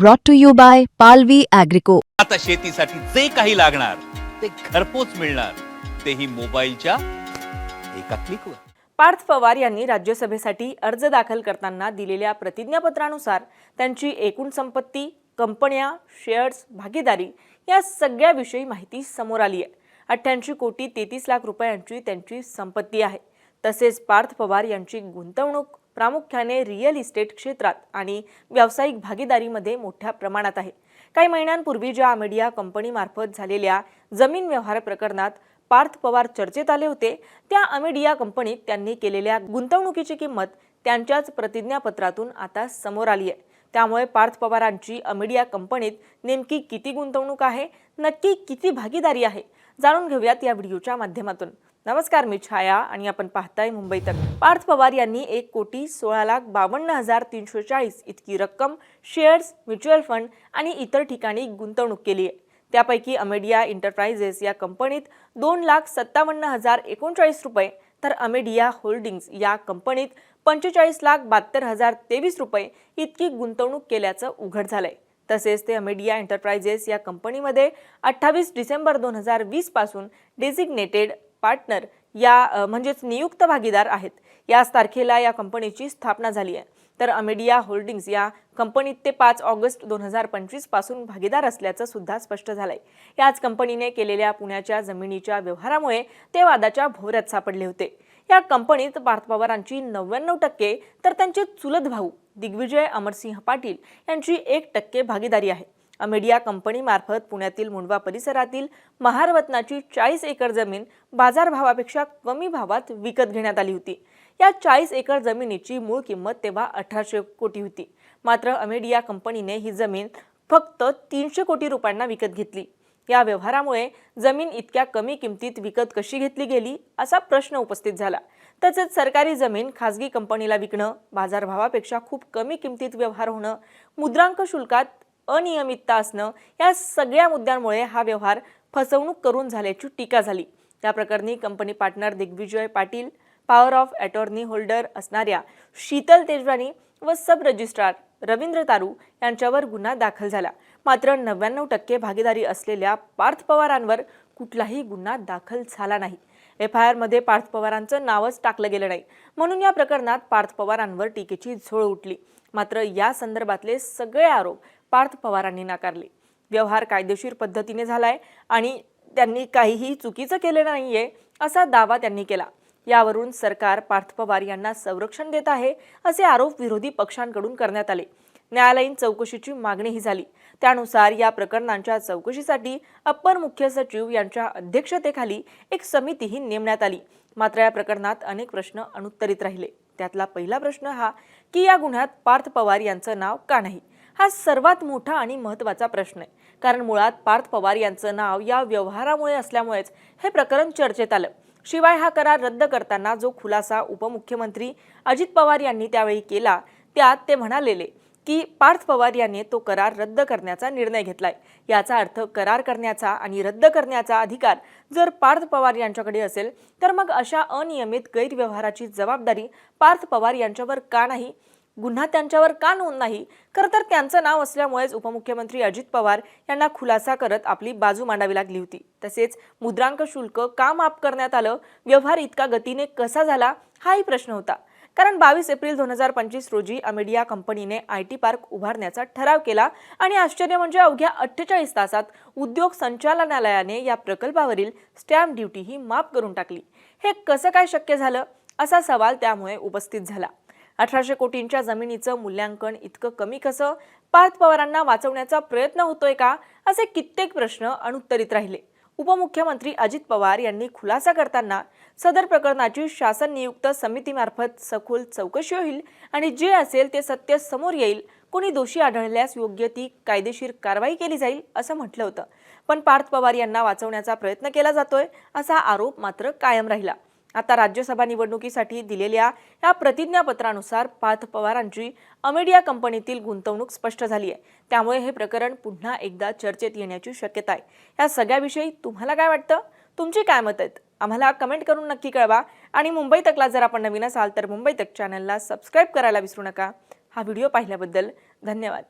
brought to you by Palvi Agrico. आता शेतीसाठी जे काही लागणार ते घरपोच मिळणार, तेही मोबाईलच्या एका क्लिकवर. पार्थ पवार यांनी राज्यसभेसाठी अर्ज दाखल करताना दिलेल्या प्रतिज्ञापत्रानुसार त्यांची एकूण संपत्ती, कंपन्या, शेअर्स, भागीदारी या सगळ्याविषयी माहिती समोर आली आहे. 88 कोटी 33 लाख रुपयांची त्यांची संपत्ती आहे. तसेच पार्थ पवार यांची गुंतवणूक प्रामुख्याने रिअल इस्टेट क्षेत्रात आणि व्यावसायिक भागीदारीमध्ये मोठ्या प्रमाणात आहे. काही महिन्यांपूर्वी ज्या अमेडिया कंपनीमार्फत झालेल्या जमीन व्यवहार प्रकरणात पार्थ पवार चर्चेत आले होते, त्या अमेडिया कंपनीत त्यांनी केलेल्या गुंतवणुकीची किंमत त्यांच्याच प्रतिज्ञापत्रातून आता समोर आली आहे. त्यामुळे पार्थ पवारांची अमेडिया कंपनीत नेमकी किती गुंतवणूक आहे, नक्की किती भागीदारी आहे, जाणून घेऊयात या व्हिडिओच्या माध्यमातून. नमस्कार, मी छाया आणि आपण पाहताय मुंबई तक. पार्थ पवार यांनी 1,16,52,340 इतकी रक्कम शेअर्स, म्युच्युअल फंड आणि इतर ठिकाणी गुंतवणूक केली आहे. त्यापैकी अमेडिया एंटरप्राइजेस या कंपनीत 2,57,039 रुपये, तर अमेडिया होल्डिंग्स या कंपनीत 45,72,023 रुपये इतकी गुंतवणूक केल्याचं उघड झालंय. तसेच ते अमेडिया एंटरप्राइजेस या कंपनीमध्ये 28 डिसेंबर 2020 पासून डेझिग्नेटेड पार्टनर या म्हणजेच नियुक्त भागीदार आहेत. याच तारखेला या कंपनीची स्थापना झाली आहे. तर अमेडिया होल्डिंग्स या कंपनीत ते 5 ऑगस्ट 2025 पासून भागीदार असल्याचं सुद्धा स्पष्ट झालंय. याच कंपनीने केलेल्या पुण्याच्या जमिनीच्या व्यवहारामुळे ते वादाच्या भोवऱ्यात सापडले होते. या कंपनीत पार्थ पवारांची 99% तर त्यांचे चुलत भाऊ दिग्विजय अमरसिंह पाटील यांची 1% भागीदारी आहे. अमेडिया कंपनीमार्फत पुण्यातील मुंडवा परिसरातील महारवतनाची 40 एकर जमीन बाजारभावापेक्षा कमी भावात विकत घेण्यात आली होती. या 40 एकर जमिनीची मूळ किंमत तेव्हा 1800 कोटी होती. मात्र अमेडिया कंपनीने ही जमीन फक्त 300 कोटी रुपयांना विकत घेतली. या व्यवहारामुळे जमीन इतक्या कमी किमतीत विकत कशी घेतली गेली असा प्रश्न उपस्थित झाला. तसेच सरकारी जमीन खासगी कंपनीला विकणं, बाजारभावापेक्षा खूप कमी किमतीत व्यवहार होणं, मुद्रांक शुल्कात अनियमितता असणं या सगळ्या मुद्द्यांमुळे हा व्यवहार फसवणूक करून झाल्याची टीका झाली. या प्रकरणी company partner Digvijay Patil, power of attorney holder असणाऱ्या शीतल तेजवानी व सब रजिस्ट्रार रवींद्र तारू यांच्यावर गुन्हा दाखल झाला. मात्र 99% भागीदारी असलेल्या पार्थ पवारांवर कुठलाही गुन्हा दाखल झाला नाही. FIR मध्ये पार्थ पवारांचं नावच टाकलं गेलं नाही. म्हणून या प्रकरणात पार्थ पवारांवर टीकेची झोळ उठली. मात्र या संदर्भातले सगळे आरोप पार्थ पवारांनी नाकारले. व्यवहार कायदेशीर पद्धतीने झालाय आणि त्यांनी काहीही चुकीचं केलं नाहीये असा दावा त्यांनी केला. यावरून सरकार पार्थ पवार यांना संरक्षण देत आहे असे आरोप विरोधी पक्षांकडून करण्यात आले. न्यायालयीन चौकशीची मागणीही झाली. त्यानुसार या प्रकरणांच्या चौकशीसाठी अप्पर मुख्य सचिव यांच्या अध्यक्षतेखाली एक समितीही नेमण्यात आली. मात्र या प्रकरणात अनेक प्रश्न अनुत्तरित राहिले. त्यातला पहिला प्रश्न हा की या गुन्ह्यात पार्थ पवार यांचं नाव का नाही, हा सर्वात मोठा आणि महत्त्वाचा प्रश्न आहे. कारण मुळात पार्थ पवार यांचं नाव या व्यवहारामुळे असल्यामुळेच हे प्रकरण चर्चेत आलं. शिवाय हा करार रद्द करताना जो खुलासा उपमुख्यमंत्री अजित पवार यांनी त्यावेळी केला, त्यात ते म्हणालेले की पार्थ पवार यांनी तो करार रद्द करण्याचा निर्णय घेतलाय. याचा अर्थ करार करण्याचा आणि रद्द करण्याचा अधिकार जर पार्थ पवार यांच्याकडे असेल, तर मग अशा अनियमित गैरव्यवहाराची जबाबदारी पार्थ पवार यांच्यावर का नाही, गुन्हा त्यांच्यावर का नोंद नाही? खरं तर त्यांचं नाव असल्यामुळेच उपमुख्यमंत्री अजित पवार यांना खुलासा करत आपली बाजू मांडावी लागली होती. तसेच मुद्रांक शुल्क का माफ करण्यात आलं, व्यवहार इतका गतीने कसा झाला, हाही प्रश्न होता. कारण 22 एप्रिल 2025 रोजी अमेडिया कंपनीने IT पार्क उभारण्याचा ठराव केला आणि आश्चर्य म्हणजे अवघ्या 48 तासात उद्योग संचालनालयाने या प्रकल्पावरील स्टॅम्प ड्युटी ही माफ करून टाकली. हे कसं काय शक्य झालं असा सवाल त्यामुळे उपस्थित झाला. 1800 कोटींच्या जमिनीचं मूल्यांकन इतकं कमी कसं? पार्थ पवारांना वाचवण्याचा प्रयत्न होतोय का? असे कित्येक प्रश्न अनुत्तरित राहिले. उपमुख्यमंत्री अजित पवार यांनी खुलासा करताना सदर प्रकरणाची शासन नियुक्त समितीमार्फत सखोल चौकशी होईल आणि जे असेल ते सत्य समोर येईल. कोणी दोषी आढळल्यास योग्य ती कायदेशीर कारवाई केली जाईल असं म्हटलं होतं. पण पार्थ पवार यांना वाचवण्याचा प्रयत्न केला जातोय असा आरोप मात्र कायम राहिला. आता राज्यसभा निवडणुकीसाठी दिलेल्या या प्रतिज्ञापत्रानुसार पार्थ पवारांची अमेडिया कंपनीतील गुंतवणूक स्पष्ट झाली आहे. त्यामुळे हे प्रकरण पुन्हा एकदा चर्चेत येण्याची शक्यता आहे. या सगळ्याविषयी तुम्हाला काय वाटतं? तुमची काय मत आहेत? आम्हाला कमेंट करून नक्की कळवा. आणि मुंबई तकला जर आपण नवीन असाल तर मुंबई तक चॅनलला सबस्क्राईब करायला विसरू नका. हा व्हिडिओ पाहिल्याबद्दल धन्यवाद.